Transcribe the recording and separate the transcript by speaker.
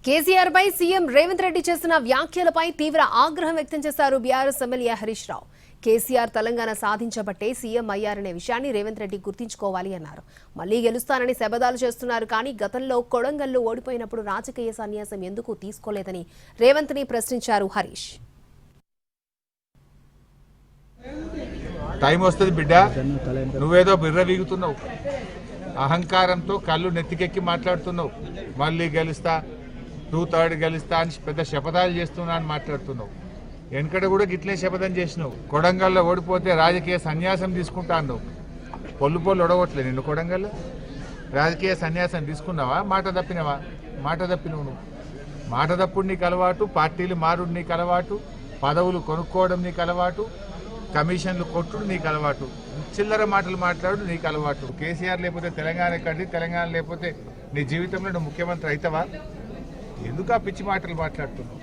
Speaker 1: కేసీఆర్ పై CM Revanth Reddy చేసిన వ్యాఖ్యలపై తీవ్ర ఆగ్రహం వ్యక్తం చేశారు BRS MLA Harish Rao. KCR Telangana సాధించబట్టే CM అయ్యారనే విషయాన్ని రేవంత్ రెడ్డి గుర్తుంచుకోవాలి అన్నారు. మళ్లీ గెలుస్తానని శపథాలు చేస్తున్నారు కానీ గతంలో కొడంగల్లో ఓడిపోయినప్పుడు రాజకీయ సన్యాసం ఎందుకు తీసుకోలేదని రేవంత్ ని ప్రశ్నించారు హరీష్.
Speaker 2: టైం వస్తుంది బిడ్డ, నువ్వేదో బిర్రవీగుతున్నావు, అహంకారంతో కళ్ళు నెత్తికెక్కి మాట్లాడుతున్నావు. మళ్ళీ గెలుస్తా, 2/3 గెలుస్తా అని పెద్ద శపథాలు చేస్తున్నా అని మాట్లాడుతున్నావు. వెనకడ కూడా గిట్లే శపథం చేసినావు. కొడంగల్లో ఓడిపోతే రాజకీయ సన్యాసం తీసుకుంటా అన్నావు. పొల్లు ఒడగొట్టలే నిన్ను కొడంగల్లో. రాజకీయ సన్యాసం తీసుకున్నావా? మాట తప్పినవా? మాట తప్పినవు నువ్వు. మాట తప్పుడు నీకు అలవాటు, పార్టీలు మారుడు నీకు అలవాటు, పదవులు కొనుక్కోవడం నీకు అలవాటు, కమిషన్లు కొట్టుడు నీకు అలవాటు, చిల్లర మాటలు మాట్లాడు నీకు అలవాటు. కేసీఆర్ లేకపోతే తెలంగాణ కట్టి, తెలంగాణ లేకపోతే నీ జీవితంలో నువ్వు ముఖ్యమంత్రి అవుతావా? ఎందుకు ఆ పిచ్చి మాటలు మాట్లాడుతున్నావు?